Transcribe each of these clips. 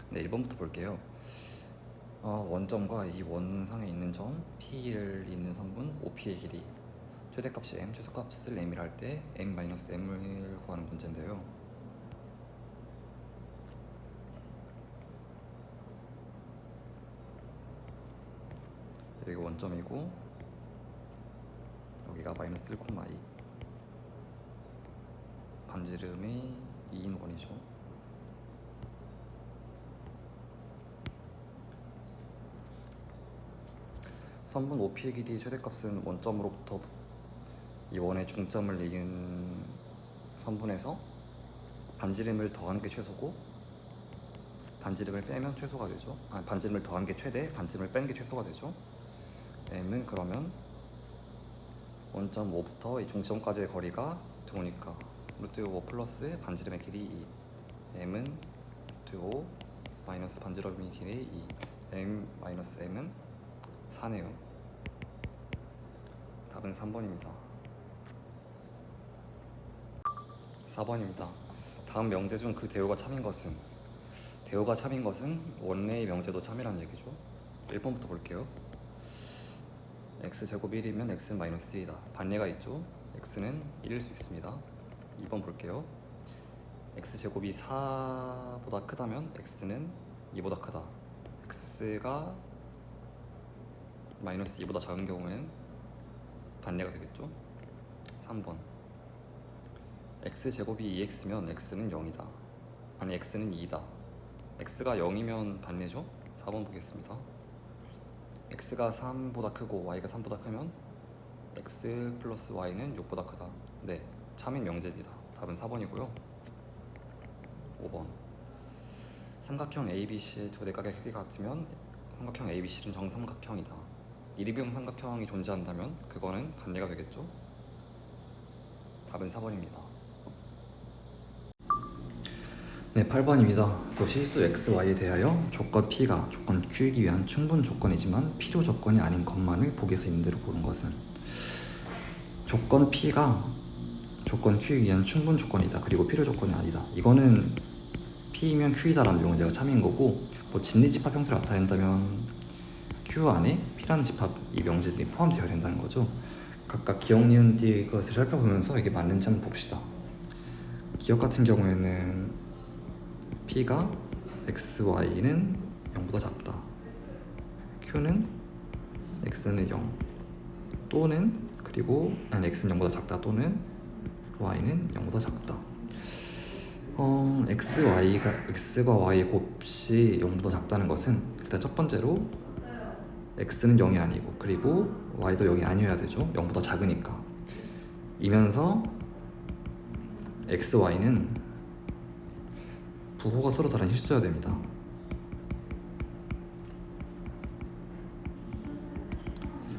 네, 1번부터 볼게요. 원점과 이 원상에 있는 점 P를 잇는 선분 OP의 길이 최대값이 M, 최소값을 M이라 할 때 M-M을 구하는 문제인데요. 여기가 원점이고 여기가 마이너스 1,2 반지름이 2인 원이죠. 선분 OP의 길이 최대값은 원점으로부터 이 원의 중점을 이은 선분에서 반지름을 더한 게 최소고 반지름을 빼면 최소가 되죠. 반지름을 더한 게 최대, 반지름을 뺀 게 최소가 되죠. M은 그러면 원점 5부터 이 중점까지의 거리가 루트 5니까 루트 5 플러스 반지름의 길이 2 M은 루트 5 마이너스 반지름의 길이 2 M 마이너스 M은 4네요. 답은 3번입니다. 4번입니다. 다음 명제 중 그 대우가 참인 것은 원래의 명제도 참이라는 얘기죠. 1번부터 볼게요. x제곱 1이면 x는 마이너스 1이다. 반례가 있죠. x는 1일 수 있습니다. 2번 볼게요. x제곱이 4보다 크다면 x는 2보다 크다. x가 마이너스 2보다 작은 경우에는 반례가 되겠죠. 3번 x제곱이 2x면 x는 0이다. 아니 x는 2다. x가 0이면 반례죠. 4번 보겠습니다. x가 3보다 크고 y가 3보다 크면 x 플러스 y는 6보다 크다. 네, 참인 명제입니다. 답은 4번이고요. 5번 삼각형 ABC의 두 대각의 크기가 같으면 삼각형 ABC는 정삼각형이다. 일위비용 삼각형이 존재한다면 그거는 반례가 되겠죠. 답은 4번입니다. 네, 8번입니다. 도실수 xy에 대하여 조건 p가 조건 q이기 위한 충분 조건이지만 필요 조건이 아닌 것만을 보기에서 있는 대로 보는 것은 조건 p가 조건 q이기 위한 충분 조건이다. 그리고 필요 조건이 아니다. 이거는 p이면 q이다라는 명제가 참인 거고, 뭐 진리집합 형태를 나타낸다면 q 안에 p라는 집합 이 명제들이 포함되어야 된다는 거죠. 각각 기억, 니은, 뒤 것을 살펴보면서 이게 맞는지 한번 봅시다. 기억 같은 경우에는 P가 XY는 0보다 작다. Q는 X는 0 또는 그리고 X는 0보다 작다 또는 Y는 0보다 작다. X과 Y의 곱이 0보다 작다는 것은 일단 첫 번째로 X는 0이 아니고 그리고 Y도 0이 아니어야 되죠. 0보다 작으니까. 이면서 X, Y는 부호가 서로 다른 실수여야 됩니다.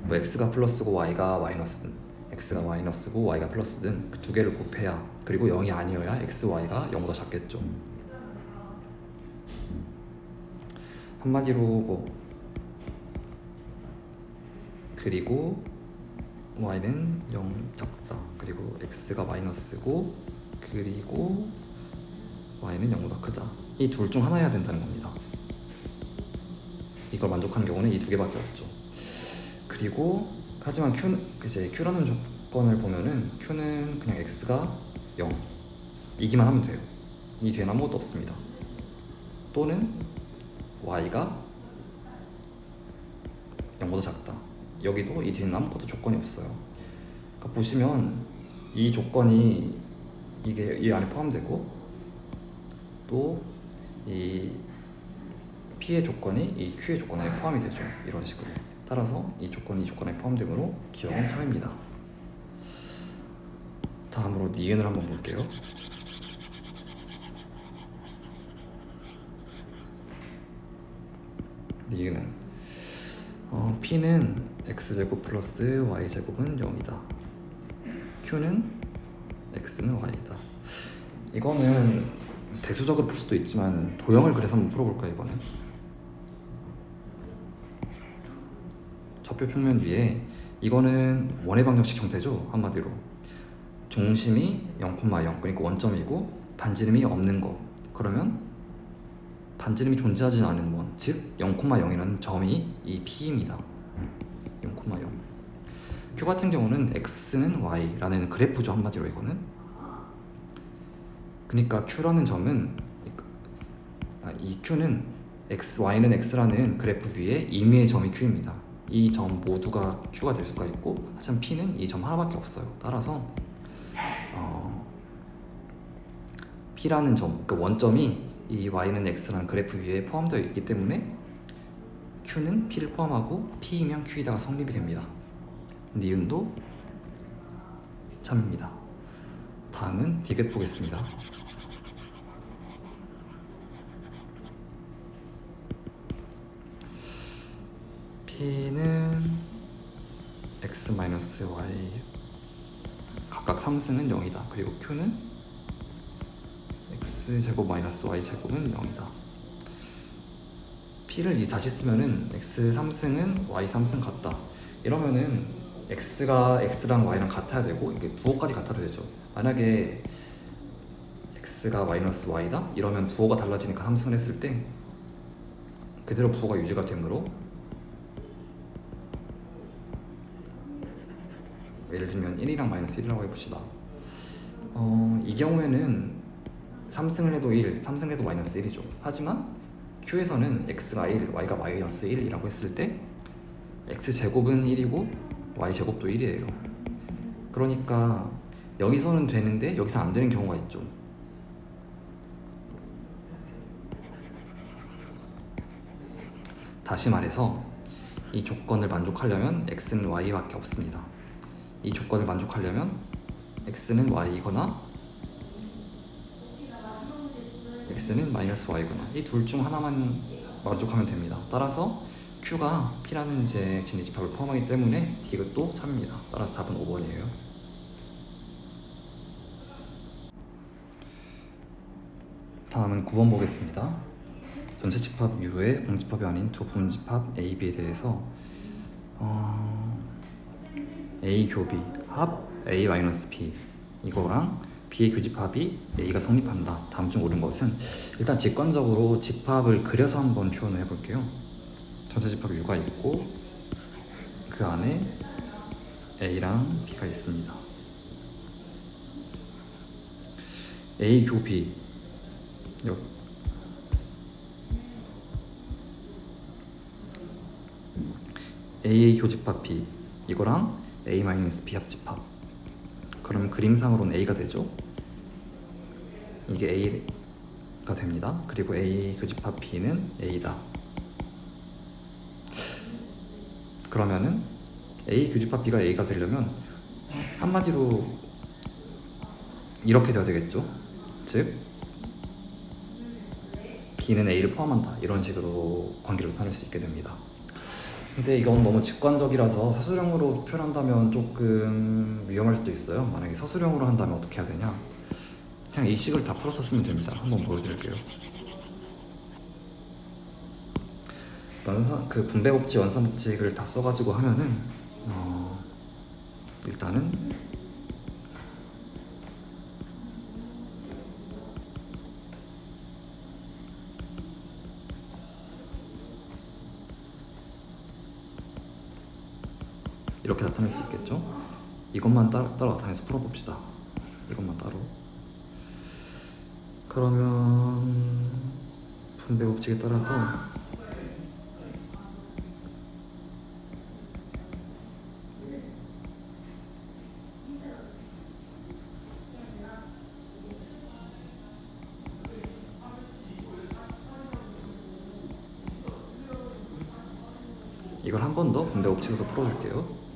뭐 x가 플러스고 y가 마이너스든 x가 마이너스고 y가 플러스든 그 두 개를 곱해야, 그리고 0이 아니어야 x, y가 0보다 작겠죠. 한마디로 뭐 그리고 y는 0 작다. 그리고 x가 마이너스고 그리고 y는 0보다 크다. 이 둘 중 하나여야 된다는 겁니다. 이걸 만족하는 경우는 이 두 개밖에 없죠. 그리고 하지만 Q라는 조건을 보면은 Q는 그냥 X가 0 이기만 하면 돼요. 이 뒤에는 아무것도 없습니다. 또는 Y가 0보다 작다. 여기도 이 뒤에는 아무것도 조건이 없어요. 그러니까 보시면 이 조건이 이게 이 안에 포함되고 또 이 P의 조건이 이 Q의 조건 안에 포함이 되죠. 이런 식으로. 따라서 이 조건이 이 조건에 포함되므로 기억은 참입니다. 다음으로 니은을 한번 볼게요. 니은은 P는 X제곱 플러스 Y제곱은 0이다. Q는 X는 Y이다. 이거는 대수적으로 풀 수도 있지만 도형을 그래서 한번 풀어볼까요? 이번엔 좌표 평면 위에 이거는 원의 방정식 형태죠. 한마디로 중심이 0,0 그러니까 원점이고 반지름이 없는 거. 그러면 반지름이 존재하지 않은 원, 즉 0,0이라는 점이 이 P입니다. 0,0. Q 같은 경우는 X는 Y라는 그래프죠, 한마디로 이거는. 그러니까 Q라는 점은 이 Q는 X, Y는 X라는 그래프 위에 임의의 점이 Q입니다. 이 점 모두가 Q가 될 수가 있고, 하지만 P는 이 점 하나밖에 없어요. 따라서 P라는 점, 그 원점이 이 Y는 X라는 그래프 위에 포함되어 있기 때문에 Q는 P를 포함하고 P이면 Q이다가 성립이 됩니다. 니은도 참입니다. 다음은 디귿 보겠습니다. P는 X-Y 각각 3승은 0이다. 그리고 Q는 X제곱 마이너스 Y제곱은 0이다. P를 다시 쓰면은 X 3승은 Y 3승 같다. 이러면은 X가 X랑 Y랑 같아야 되고, 이게 부호까지 같아야 되죠. 만약에 X가 마이너스 Y다? 이러면 부호가 달라지니까 3승을 했을 때 그대로 부호가 유지가 되므로, 예를 들면 1이랑 마이너스 1이라고 해봅시다. 이 경우에는 3승을 해도 1, 3승을 해도 마이너스 1이죠. 하지만 Q에서는 X가 1, Y가 마이너스 1이라고 했을 때 X제곱은 1이고 Y제곱도 1이에요. 그러니까 여기서는 되는데 여기서 안 되는 경우가 있죠. 다시 말해서 이 조건을 만족하려면 X는 Y밖에 없습니다. 이 조건을 만족하려면 X는 Y이거나 X는 마이너스 Y거나 이 둘 중 하나만 만족하면 됩니다. 따라서 Q가 P라는 진리집합을 포함하기 때문에 디귿도 참입니다. 따라서 답은 5번이에요. 다음은 9번 보겠습니다. 전체 집합 U의 공집합이 아닌 두 분집합 A, B에 대해서 A 교비 합 A-P 이거랑 B의 교집합이 A가 성립한다. 다음 중 옳은 것은, 일단 직관적으로 집합을 그려서 한번 표현을 해볼게요. 전체 집합 U가 있고 그 안에 A랑 B가 있습니다. A 교비 A 교집합 B 이거랑 A-B 합집합, 그러면 그림상으로는 A가 되죠. 이게 A가 됩니다. 그리고 A 교집합 B는 A다. 그러면은 A 교집합 B가 A가 되려면 한마디로 이렇게 돼야 되겠죠. 즉 B는 A를 포함한다. 이런 식으로 관계를 나타낼 수 있게 됩니다. 근데 이건 너무 직관적이라서 서술형으로 표현한다면 조금 위험할 수도 있어요. 만약에 서술형으로 한다면 어떻게 해야 되냐, 그냥 이 식을 다 풀어서 쓰면 됩니다. 한번 보여드릴게요. 그 분배법칙, 원산법칙을 다 써가지고 하면은 일단은 이렇게 나타낼 수 있겠죠. 이것만 따로 나타내서 풀어봅시다. 이것만 따로. 그러면 분배법칙에 따라서 이걸 한 번 더 분배법칙에서 풀어줄게요.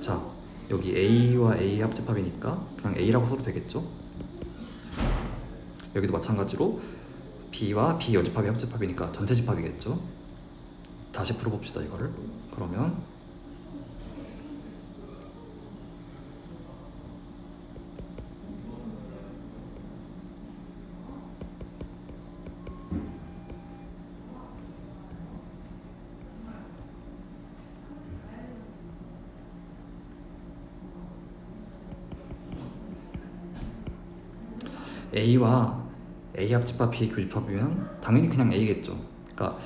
자, 여기 A와 A 합집합이니까 그냥 A라고 써도 되겠죠? 여기도 마찬가지로 B와 B 여집합이 합집합이니까 전체 집합이겠죠? 다시 풀어봅시다 이거를. 그러면 A와 A 합집합 B 교집합이면 당연히 그냥 A겠죠. 그러니까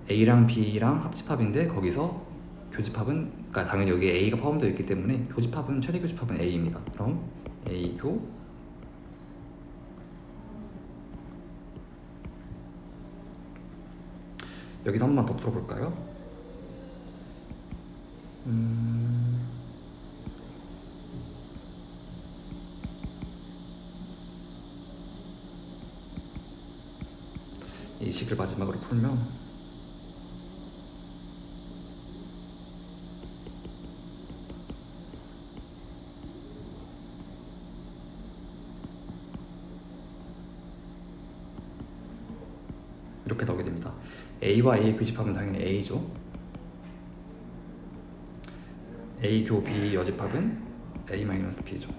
A랑 B랑 합집합인데 거기서 교집합은, 그러니까 당연히 여기 A가 포함되어 있기 때문에 교집합은, 최대 교집합은 A입니다. 그럼 A교 여기도 한 번만 더 풀어볼까요? 이 식을 마지막으로 풀면 이렇게 나오게 됩니다. A와 A의 교집합은 당연히 A죠. A 교 B 여집합은 A-B죠.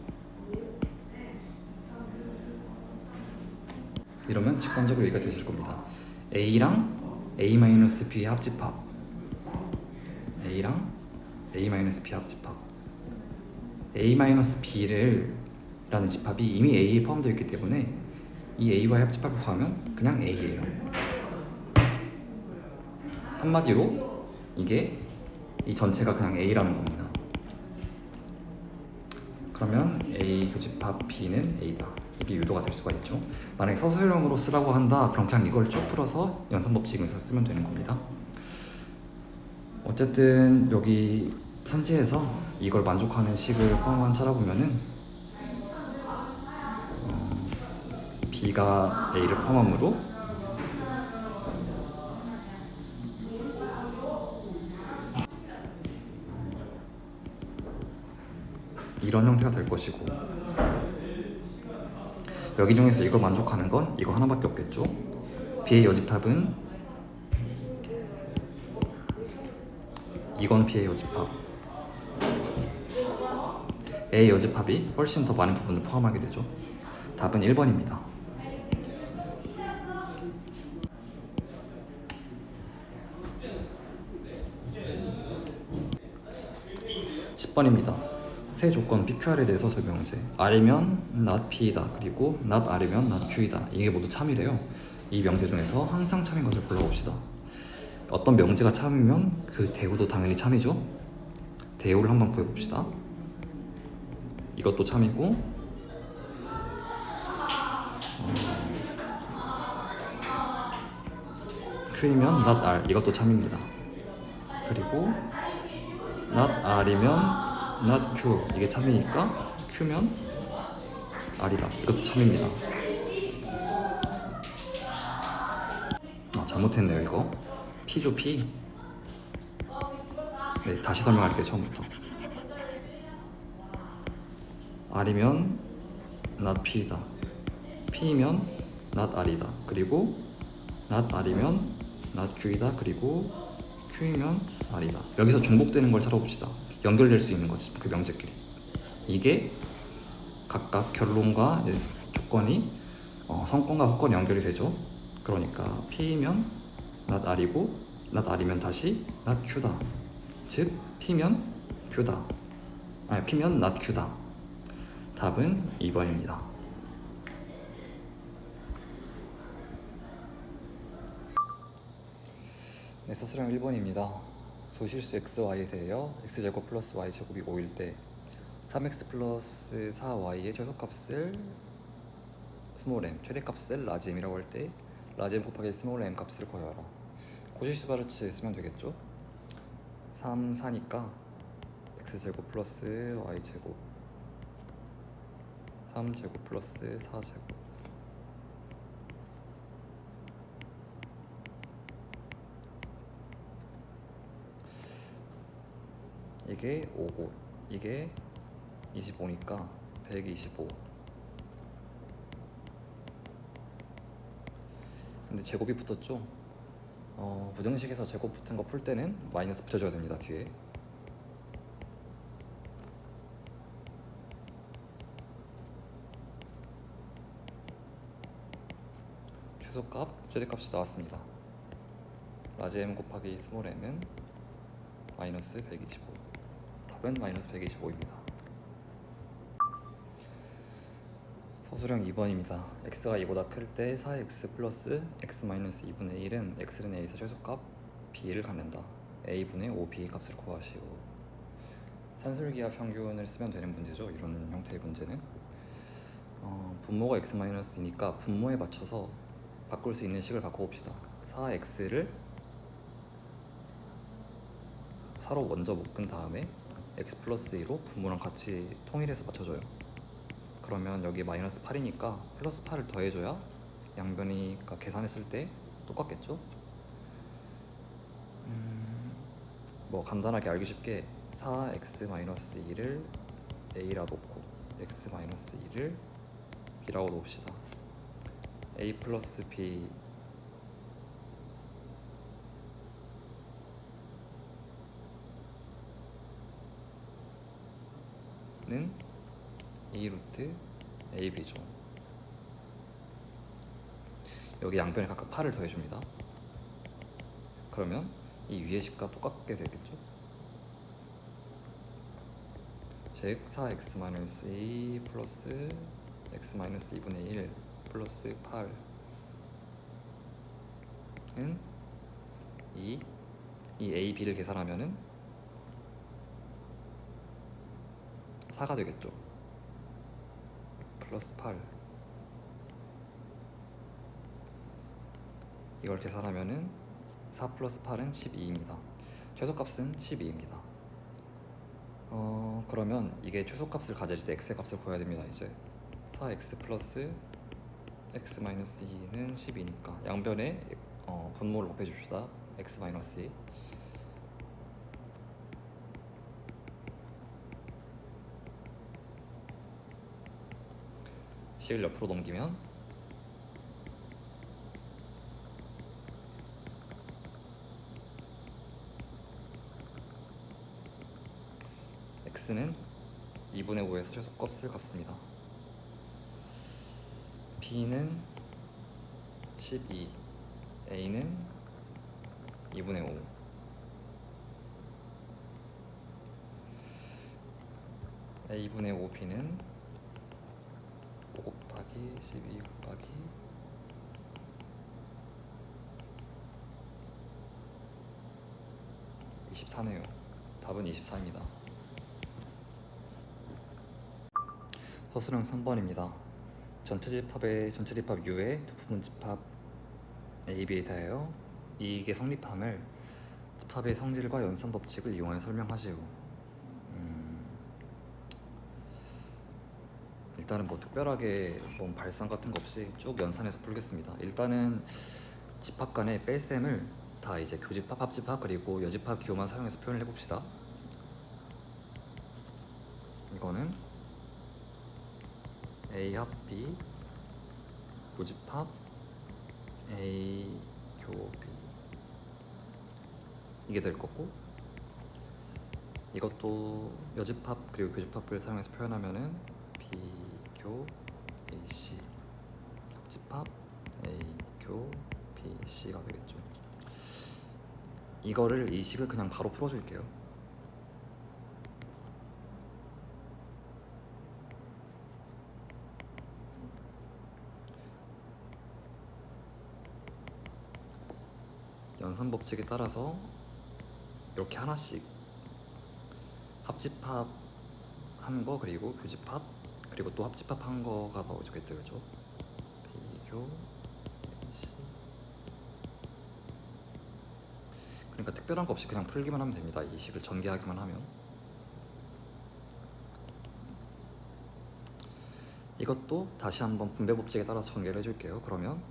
이러면 직관적으로 얘기가 되실 겁니다. A랑 A-B의 합집합, A랑 A-B 합집합, A-B를 라는 집합이 이미 A에 포함되어 있기 때문에 이 A와의 합집합을 구하면 그냥 A예요. 한마디로 이게 이 전체가 그냥 A라는 겁니다. 그러면 A 교집합 B는 A다. 이게 유도가 될 수가 있죠. 만약에 서술형으로 쓰라고 한다, 그럼 그냥 이걸 쭉 풀어서 연산법칙에서 쓰면 되는 겁니다. 어쨌든 여기 선지에서 이걸 만족하는 식을 포함한 찾아보면은 B가 A를 포함함으로 이런 형태가 될 것이고, 여기 중에서 이걸 만족하는 건 이거 하나밖에 없겠죠. B의 여집합은 이건 B의 여집합, A의 여집합이 훨씬 더 많은 부분을 포함하게 되죠. 답은 1번입니다. 10번입니다. 세 조건 PQR에 대해서 설명제. R이면 not P이다. 그리고 not R이면 not Q이다. 이게 모두 참이래요. 이 명제 중에서 항상 참인 것을 골라봅시다. 어떤 명제가 참이면 그 대우도 당연히 참이죠. 대우를 한번 구해봅시다. 이것도 참이고, Q이면 not R, 이것도 참입니다. 그리고 not R이면 not Q, 이게 참이니까 Q면 R이다. 이것도 참입니다. 잘못했네요. 이거 P죠. P. 네, 다시 설명할게요. 처음부터. R이면 not P이다. P면 not R이다. 그리고 not R이면 not Q이다. 그리고 Q이면 R이다. 여기서 중복되는 걸 찾아봅시다. 연결될 수 있는 거지, 그 명제끼리. 이게 각각 결론과 조건이 성건과 후건이 연결이 되죠. 그러니까 P면 not R이고 not R이면 다시 not Q다. 즉 P면 Q다. 아니, P면 not Q다. 답은 2번입니다. 네, 서술형 1번입니다. 소실수 xy에 대하여 x제곱 플러스 y제곱이 5일 때 3x 플러스 4y의 최소값을 스몰 m, 최대값을 라지 m이라고 할 때 라지 m 곱하기 스몰 m 값을 구하여라. 고실수 바르트 쓰면 되겠죠? 3, 4니까 x제곱 플러스 y제곱 3제곱 플러스 4제곱 이게 5고 이게 25니까 125. 근데 제곱이 붙었죠? 부등식에서 제곱 붙은 거 풀 때는 마이너스 붙여줘야 됩니다. 뒤에 최소값, 최대값이 나왔습니다. 라지 m 곱하기 스몰 m은 마이너스 125. 답은 마이너스 125입니다. 서술형 2번입니다. x가 2보다 클 때 4x 플러스 x 마이너스 2분의 1은 x는 a에서 최소값 b를 갖는다. a분의 5b 값을 구하시오. 산술기하 평균을 쓰면 되는 문제죠. 이런 형태의 문제는 분모가 x 마이너스니까 분모에 맞춰서 바꿀 수 있는 식을 바꿔봅시다. 4x를 4로 먼저 묶은 다음에 x 플러스 2로 분모랑 같이 통일해서 맞춰줘요. 그러면 여기 마이너스 8이니까 플러스 8을 더해줘야 양변이니까 계산했을 때 똑같겠죠? 뭐 간단하게 알기 쉽게 4x-2를 a라 놓고 x-2를 b라고 놓읍시다. a 플러스 b 는 2루트 ab죠. 여기 양변에 각각 8을 더해줍니다. 그러면 이 위의 식과 똑같게 되겠죠. 즉 4x-2 플러스 x-2분의 1 플러스 8은 이 a, b를 계산하면은 4가 되겠죠. 플러스 8 이걸 계산하면은 4 플러스 8은 12입니다. 최소값은 12입니다. 그러면 이게 최소값을 가질 때 x의 값을 구해야 됩니다. 이제 4x 플러스 x 마이너스 2는 12니까 양변에 분모를 곱해줍시다. x 마이너스 2 식을 옆으로 넘기면 x는 2분의 5에서 최소값을 갚습니다. b는 12, a는 2분의 5. a분의 5b는 5 곱하기 12 곱하기 24네요. 답은 24입니다. 서술형 3번입니다. 전체 집합 U의 두 부분 집합 A, B에 대하여 이익의 성립함을 집합의 성질과 연산 법칙을 이용하여 설명하시오. 일단은 뭐 특별하게 뭐 발상 같은 거 없이 쭉 연산해서 풀겠습니다. 일단은 집합 간의 뺄셈을 다 이제 교집합, 합집합, 그리고 여집합 기호만 사용해서 표현을 해봅시다. 이거는 A 합 B 교집합 A 교 B 이게 될 거고, 이것도 여집합 그리고 교집합을 사용해서 표현하면은 B 교 A C 합집합 A 교 B C가 되겠죠. 이거를 이 식을 그냥 바로 풀어줄게요. 연산 법칙에 따라서 이렇게 하나씩 합집합 한 거 그리고 교집합 그리고 또 합집합 한 거가 나오겠죠, 그죠? 비교 C. 그러니까 특별한 거 없이 그냥 풀기만 하면 됩니다. 이 식을 전개하기만 하면. 이것도 다시 한번 분배 법칙에 따라서 전개를 해줄게요. 그러면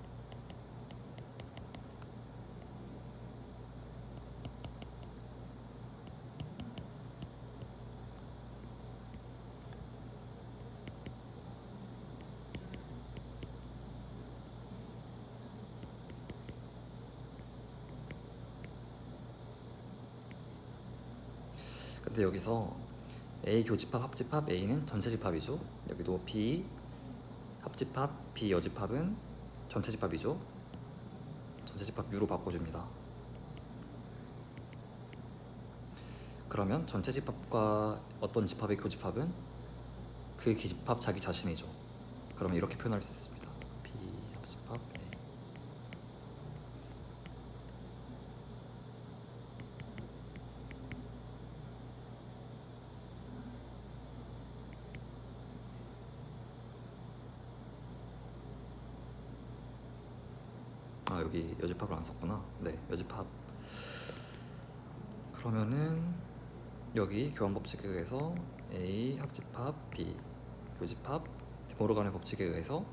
근데 여기서 A 교집합 합집합 A는 전체 집합이죠. 여기도 B 합집합 B 여집합은 전체 집합이죠. 전체 집합 U로 바꿔줍니다. 그러면 전체 집합과 어떤 집합의 교집합은 그 기집합 자기 자신이죠. 그러면 이렇게 표현할 수 있습니다. B 합집합 A. 아, 여기 여집합을 안 썼구나. 네, 여집합. 그러면은 여기 교환법칙에 의해서 A 합집합 B 교집합 모르간의 법칙에 의해서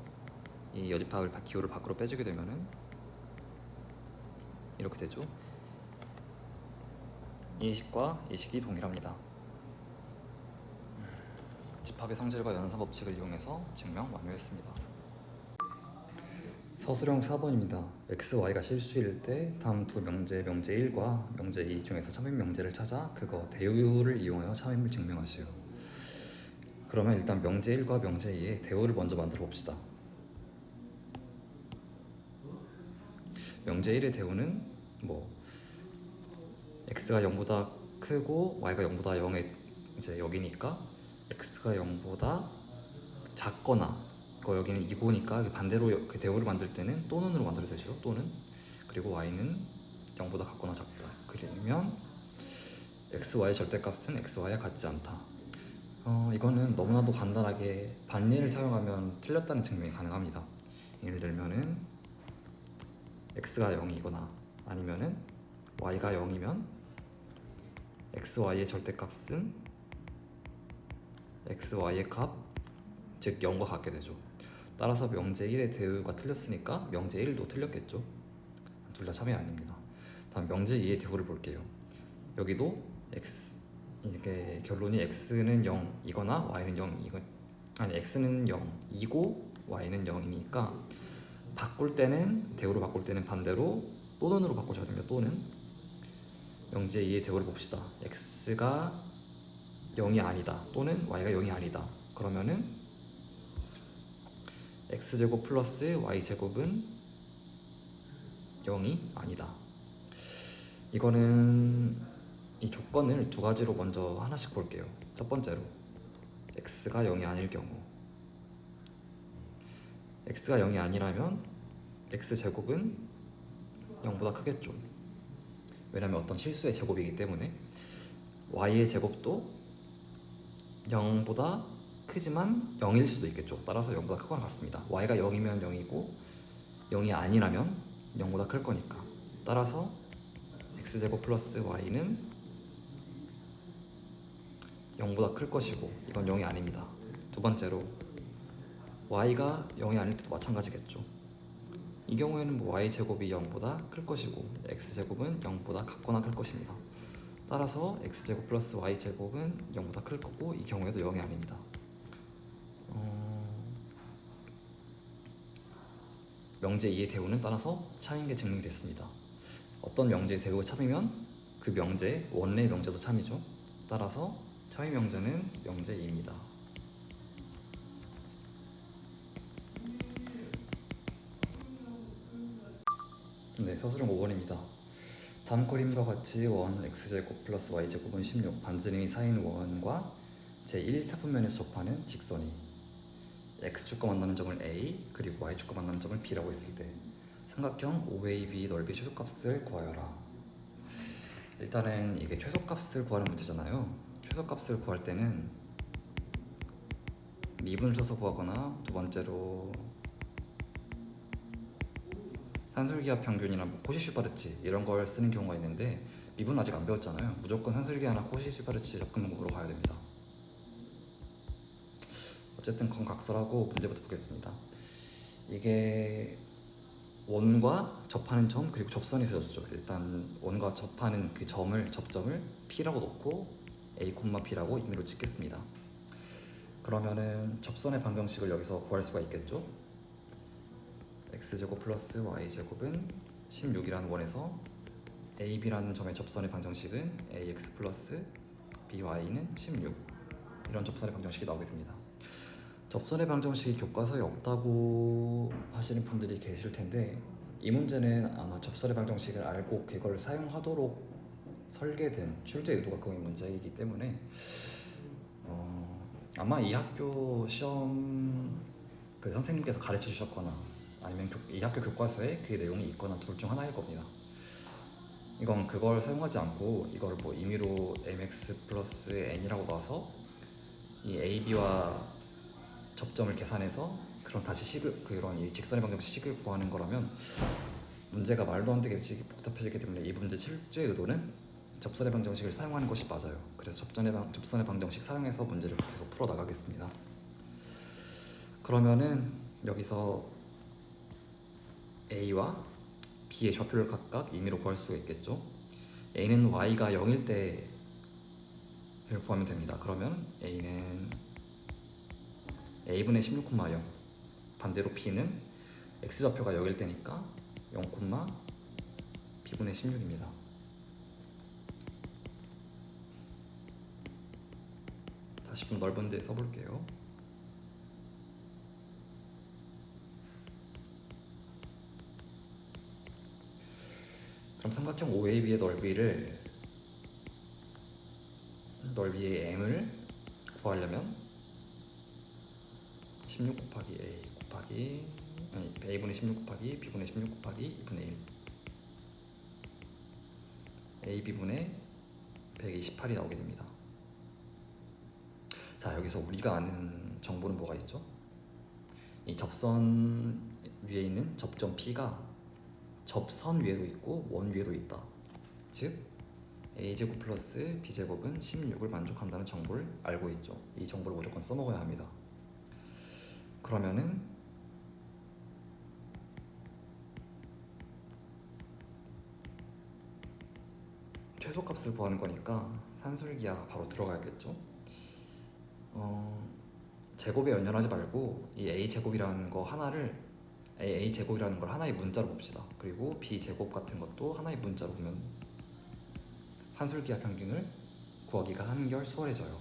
이 여집합을 기호를 밖으로 빼주게 되면은 이렇게 되죠. 이 식과 이 식이 동일합니다. 집합의 성질과 연산 법칙을 이용해서 증명 완료했습니다. 서술형 4번입니다. x, y가 실수일 때 다음 두 명제, 명제 1과 명제 2 중에서 참임 명제를 찾아 그거 대우를 이용하여 참임을 증명하시오. 그러면 일단 명제 1과 명제 2의 대우를 먼저 만들어 봅시다. 명제 1의 대우는 뭐 x가 0보다 크고 y가 0보다 0에 이제 여기니까 x가 0보다 작거나 여기는 2고니까 반대로 그 대우를 만들 때는 또는으로 만들어야 되죠. 또는. 그리고 y는 0보다 같거나 작다. 그러면 x, y 절대값은 x, y와 같지 않다. 이거는 너무나도 간단하게 반례를 사용하면 틀렸다는 증명이 가능합니다. 예를 들면은 x가 0이거나 아니면은 y가 0이면 x, y의 절대값은 x, y의 값, 즉 0과 같게 되죠. 따라서 명제 1의 대우가 틀렸으니까 명제 1도 틀렸겠죠. 둘 다 참이 아닙니다. 다음 명제 2의 대우를 볼게요. 여기도 x, 이게 결론이 x는 0이거나 y는 0 아니 x는 0이고 y는 0이니까 바꿀 때는 대우로 바꿀 때는 반대로 또는으로 바꾸셔야 됩니다. 또는 명제 2의 대우를 봅시다. x가 0이 아니다 또는 y가 0이 아니다. 그러면은 x제곱 플러스 y제곱은 0이 아니다. 이거는 이 조건을 두 가지로 먼저 하나씩 볼게요. 첫 번째로 x가 0이 아닐 경우, x가 0이 아니라면 x제곱은 0보다 크겠죠. 왜냐면 어떤 실수의 제곱이기 때문에. y의 제곱도 0보다 크지만 0일 수도 있겠죠. 따라서 0보다 크거나 같습니다. y가 0이면 0이고 0이 아니라면 0보다 클 거니까. 따라서 x제곱 플러스 y는 0보다 클 것이고 이건 0이 아닙니다. 두 번째로 y가 0이 아닐 때도 마찬가지겠죠. 이 경우에는 뭐 y제곱이 0보다 클 것이고 x제곱은 0보다 같거나 클 것입니다. 따라서 x제곱 플러스 y제곱은 0보다 클 거고 이 경우에도 0이 아닙니다. 명제 2의 대우는 따라서 참인 게 증명이 됐습니다. 어떤 명제의 대우가 참이면 그 명제, 원래의 명제도 참이죠. 따라서 참이 명제는 명제 2입니다. 네, 서술형 5번입니다. 다음 그림과 같이 원 x제곱 플러스 y제곱은 16 반지름이 4인 원과 제1사분면에서 접하는 직선이 x축과 만나는 점을 a 그리고 y축과 만나는 점을 b라고 했을 때 삼각형 OAB 넓이 최소값을 구하여라. 일단은 이게 최소값을 구하는 문제잖아요. 최소값을 구할 때는 미분을 쳐서 구하거나 두 번째로 산술기하 평균이나 뭐 코시-슈바르츠 이런 걸 쓰는 경우가 있는데 미분 아직 안 배웠잖아요. 무조건 산술기하나 코시-슈바르츠 접근법으로 가야 됩니다. 어쨌든 건각설하고 문제부터 보겠습니다. 이게 원과 접하는 점 그리고 접선이 세워졌죠. 일단 원과 접하는 그 접점을 P라고 놓고 A, B라고 임의로 찍겠습니다. 그러면은 접선의 방정식을 여기서 구할 수가 있겠죠. x제곱 플러스 y제곱은 16이라는 원에서 AB라는 점의 접선의 방정식은 AX 플러스 BY는 16 이런 접선의 방정식이 나오게 됩니다. 접선의 방정식이 교과서에 없다고 하시는 분들이 계실 텐데 이 문제는 아마 접선의 방정식을 알고 그걸 사용하도록 설계된 출제 의도가 거의 문제이기 때문에 아마 이 학교 시험 그 선생님께서 가르쳐 주셨거나 아니면 이 학교 교과서에 그 내용이 있거나 둘 중 하나일 겁니다. 이건 그걸 사용하지 않고 이걸 뭐 임의로 mx 플러스 n이라고 놔서 이 ab와 접점을 계산해서 그런 다시 그런 이 직선의 방정식 식을 구하는 거라면 문제가 말도 안 되게 복잡해지기 때문에 이 문제 실제 의도는 접선의 방정식을 사용하는 것이 맞아요. 그래서 접선의 방정식 사용해서 문제를 계속 풀어 나가겠습니다. 그러면은 여기서 a와 b의 좌표를 각각 임의로 구할 수가 있겠죠. a는 y가 0일 때를 구하면 됩니다. 그러면 a는 a분의 16,0 반대로 b는 x좌표가 0일 때니까 0, b분의 16입니다. 다시 좀 넓은 데 써볼게요. 그럼 삼각형 OAB의 넓이의 m을 구하려면 16 곱하기 a 곱하기 a분의 16 곱하기 b분의 16 곱하기 2분의 1 ab분의 128이 나오게 됩니다. 자, 여기서 우리가 아는 정보는 뭐가 있죠? 이 접선 위에 있는 접점 P가 접선 위에도 있고 원 위에도 있다. 즉 a제곱 플러스 b제곱은 16을 만족한다는 정보를 알고 있죠. 이 정보를 무조건 써먹어야 합니다. 그러면은 최소값을 구하는 거니까 산술기하가 바로 들어가야겠죠. 제곱에 연연하지 말고 이 a제곱이라는 걸 하나의 문자로 봅시다. 그리고 b제곱 같은 것도 하나의 문자로 보면 산술기하 평균을 구하기가 한결 수월해져요.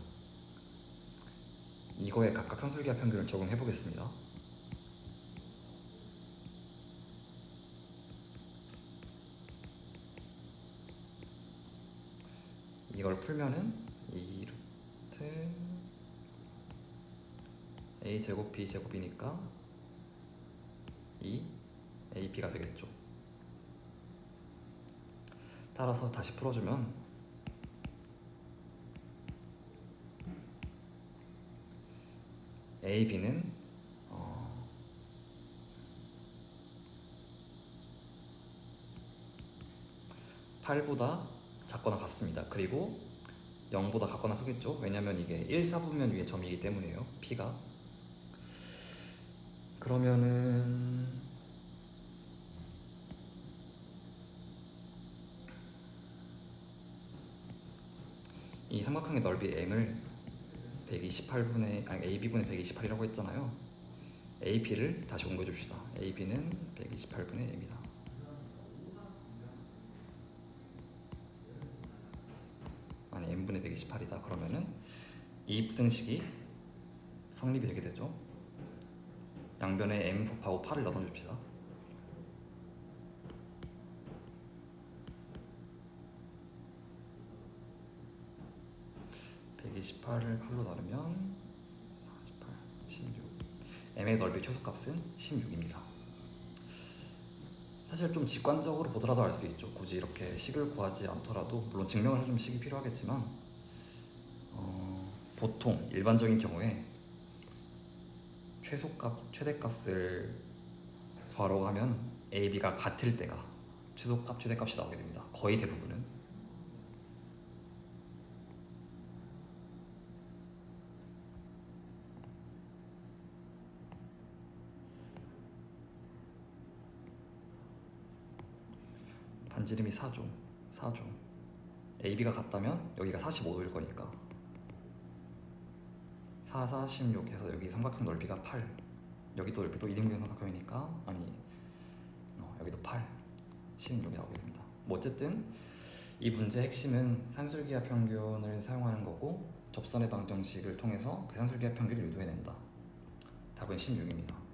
이거에 각각 산술기하 평균을 적용해 보겠습니다. 이걸 풀면은 2루트 a제곱 b제곱이니까 2 ab가 되겠죠. 따라서 다시 풀어주면 ab는 8보다 작거나 같습니다. 그리고 0보다 같거나 크겠죠. 왜냐면 이게 1, 4분면 위에 점이기 때문에요. P가. 그러면은 이 삼각형의 넓이 m을 ab분의 128이라고 했잖아요. ab를 다시 옮겨줍시다. ab는 128분의 m이다. 아니 m분의 128이다. 그러면은 이 부등식이 성립이 되게 되죠. 양변에 m 곱하고 8을 나눠줍시다. 128을 8로 나누면 48, 16. m의 넓이 최소값은 16입니다. 사실 좀 직관적으로 보더라도 알 수 있죠. 굳이 이렇게 식을 구하지 않더라도, 물론 증명을 해주면 식이 필요하겠지만 보통 일반적인 경우에 최대값을 구하려고 하면 a, b가 같을 때가 최대값이 나오게 됩니다. 거의 대부분은. 반지름이 4죠. AB가 같다면 여기가 45도일 거니까 4, 16 해서 여기 삼각형 넓이가 8. 여기도 넓이도 이등변 삼각형이니까 여기도 8, 16이 나오게 됩니다. 뭐 어쨌든 이 문제의 핵심은 산술기하 평균을 사용하는 거고 접선의 방정식을 통해서 그 산술기하 평균을 유도해낸다. 답은 16입니다.